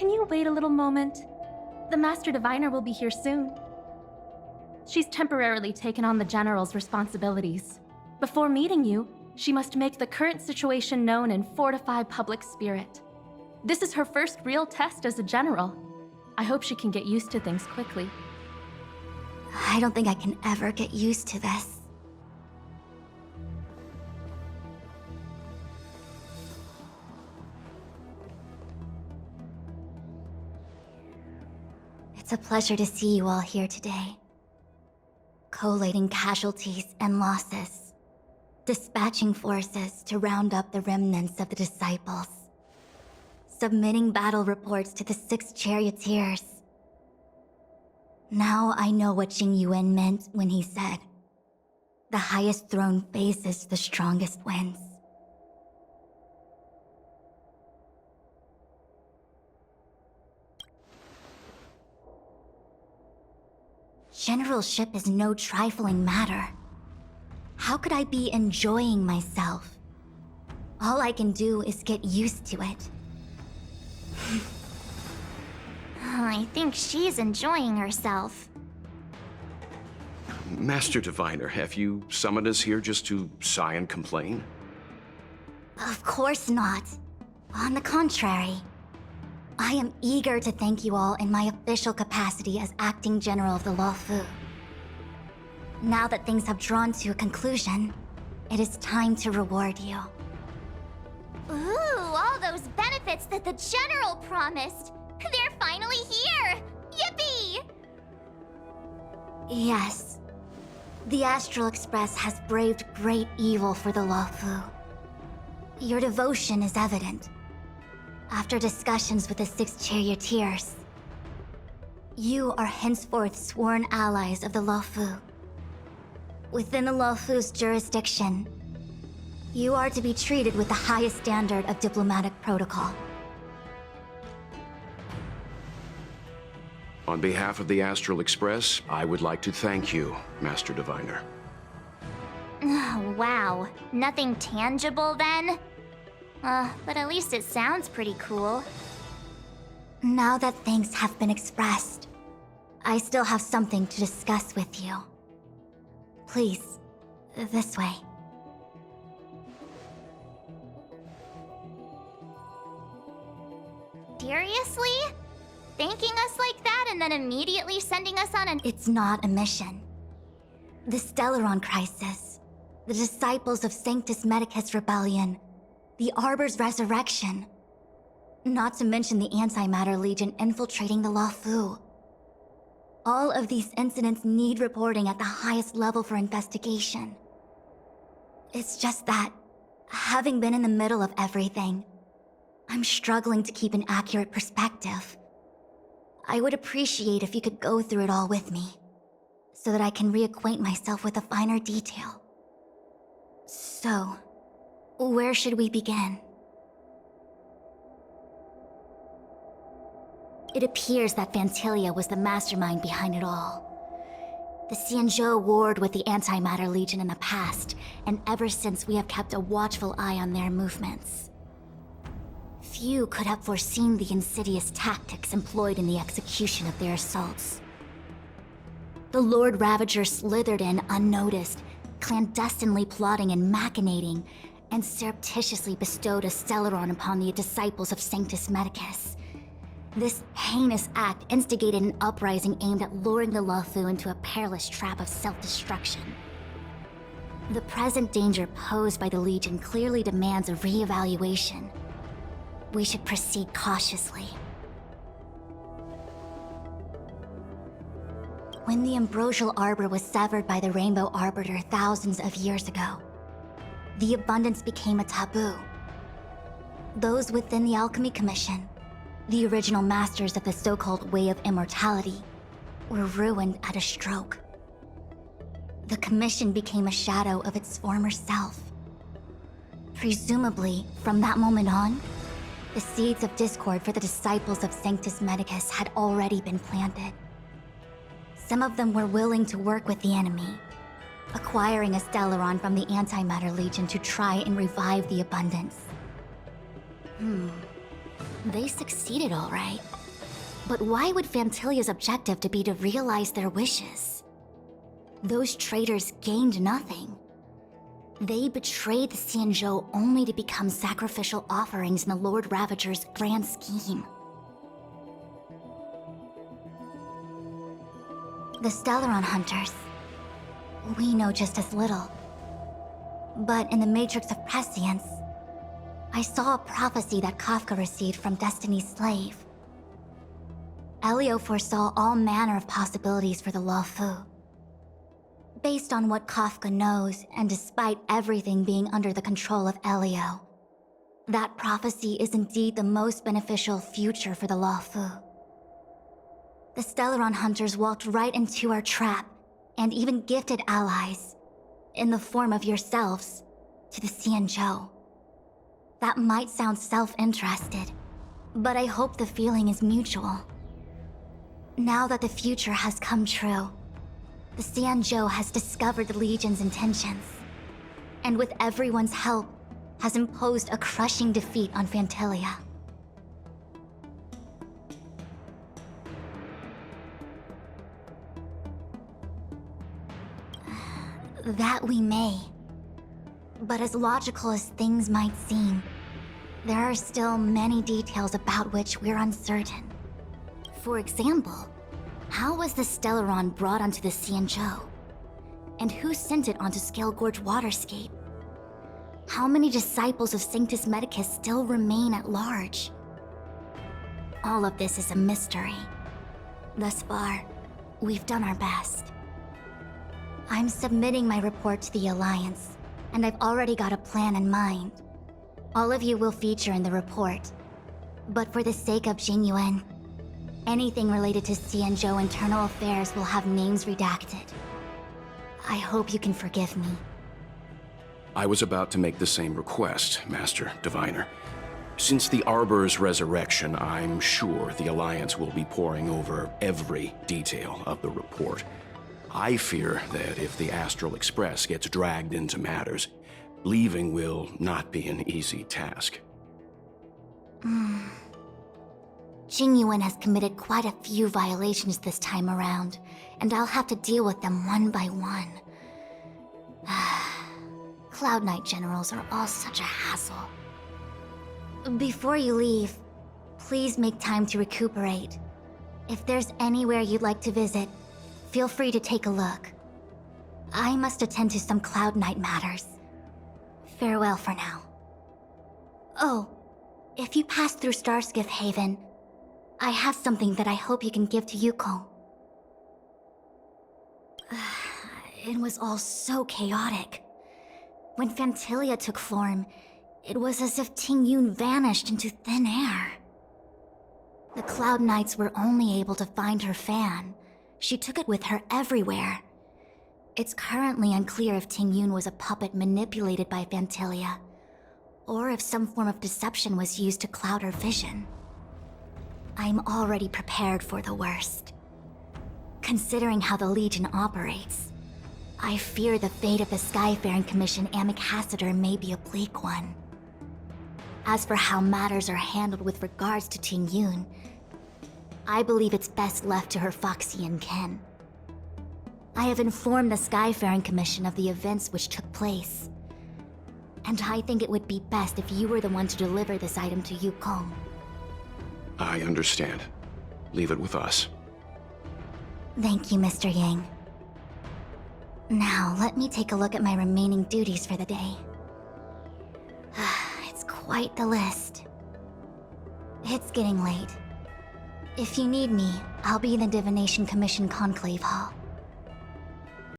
can you wait a little moment? The Master Diviner will be here soon. She's temporarily taken on the General's responsibilities. Before meeting you, she must make the current situation known and fortify public spirit. This is her first real test as a General. I hope she can get used to things quickly. I don't think I can ever get used to this. It's a pleasure to see you all here today. Collating casualties and losses. Dispatching forces to round up the remnants of the disciples. Submitting battle reports to the 6 charioteers. Now I know what Jing Yuan meant when he said, "The highest throne faces the strongest winds." Generalship is no trifling matter. How could I be enjoying myself? All I can do is get used to it. I think she's enjoying herself. Master Diviner, have you summoned us here just to sigh and complain? Of course not. On the contrary, I am eager to thank you all in my official capacity as acting general of the Luofu. Now that things have drawn to a conclusion, it is time to reward you. Ooh, all those benefits that the General promised! They're finally here! Yippee! Yes. The Astral Express has braved great evil for the Luofu. Your devotion is evident. After discussions with the 6 charioteers, you are henceforth sworn allies of the Luofu. Within the Luofu's jurisdiction, you are to be treated with the highest standard of diplomatic protocol. On behalf of the Astral Express, I would like to thank you, Master Diviner. Wow, nothing tangible then? But at least it sounds pretty cool. Now that thanks have been expressed, I still have something to discuss with you. Please, this way. Seriously? Thanking us like that and then immediately sending us on an— It's not a mission. The Stellaron crisis, the disciples of Sanctus Medicus rebellion, the Arbor's resurrection, not to mention the Antimatter Legion infiltrating the Luofu. All of these incidents need reporting at the highest level for investigation. It's just that, having been in the middle of everything, I'm struggling to keep an accurate perspective. I would appreciate if you could go through it all with me, so that I can reacquaint myself with a finer detail. So, where should we begin? It appears that Fantilia was the mastermind behind it all. The Xianzhou warred with the Antimatter Legion in the past, and ever since we have kept a watchful eye on their movements. Few could have foreseen the insidious tactics employed in the execution of their assaults. The Lord Ravager slithered in unnoticed, clandestinely plotting and machinating, and surreptitiously bestowed a Stellaron upon the disciples of Sanctus Medicus. This heinous act instigated an uprising aimed at luring the Luofu into a perilous trap of self-destruction. The present danger posed by the Legion clearly demands a re-evaluation. We should proceed cautiously. When the Ambrosial Arbor was severed by the Rainbow Arbiter thousands of years ago, the abundance became a taboo. Those within the Alchemy Commission, the original masters of the so-called Way of Immortality, were ruined at a stroke. The Commission became a shadow of its former self. Presumably, from that moment on, the seeds of discord for the disciples of Sanctus Medicus had already been planted. Some of them were willing to work with the enemy, acquiring a Stellaron from the Antimatter Legion to try and revive the abundance. They succeeded all right. But why would Phantilia's objective to be to realize their wishes? Those traitors gained nothing. They betrayed the Xianzhou only to become sacrificial offerings in the Lord Ravager's grand scheme. The Stellaron Hunters. We know just as little. But in the Matrix of Prescience, I saw a prophecy that Kafka received from Destiny's slave. Elio foresaw all manner of possibilities for the Luofu. Based on what Kafka knows, and despite everything being under the control of Elio, that prophecy is indeed the most beneficial future for the Luofu. The Stellaron Hunters walked right into our trap, and even gifted allies, in the form of yourselves, to the Xianzhou. That might sound self-interested, but I hope the feeling is mutual. Now that the future has come true, the Xianzhou has discovered the Legion's intentions, and with everyone's help, has imposed a crushing defeat on Phantilia. That we may. But as logical as things might seem, there are still many details about which we're uncertain. For example, how was the Stellaron brought onto the Xianzhou? And who sent it onto Scale Gorge Waterscape? How many disciples of Sanctus Medicus still remain at large? All of this is a mystery. Thus far, we've done our best. I'm submitting my report to the Alliance, and I've already got a plan in mind. All of you will feature in the report. But for the sake of Jingyuan, anything related to Xianzhou internal affairs will have names redacted. I hope you can forgive me. I was about to make the same request, Master Diviner. Since the Arbor's resurrection, I'm sure the Alliance will be poring over every detail of the report. I fear that if the Astral Express gets dragged into matters, leaving will not be an easy task. Jingyuan has committed quite a few violations this time around, and I'll have to deal with them one by one. Cloud Knight generals are all such a hassle. Before you leave, please make time to recuperate. If there's anywhere you'd like to visit, feel free to take a look. I must attend to some Cloud Knight matters. Farewell for now. Oh, if you pass through Starskiff Haven, I have something that I hope you can give to Yukong. It was all so chaotic. When Phantilia took form, it was as if Tingyun vanished into thin air. The Cloud Knights were only able to find her fan. She took it with her everywhere. It's currently unclear if Tingyun was a puppet manipulated by Phantilia, or if some form of deception was used to cloud her vision. I'm already prepared for the worst. Considering how the Legion operates, I fear the fate of the Skyfaring Commission Ambassador may be a bleak one. As for how matters are handled with regards to Tingyun, I believe it's best left to her Foxian kin. I have informed the Skyfaring Commission of the events which took place, and I think it would be best if you were the one to deliver this item to Yukong. I understand. Leave it with us. Thank you, Mr. Yang. Now, let me take a look at my remaining duties for the day. It's quite the list. It's getting late. If you need me, I'll be in the Divination Commission Conclave Hall.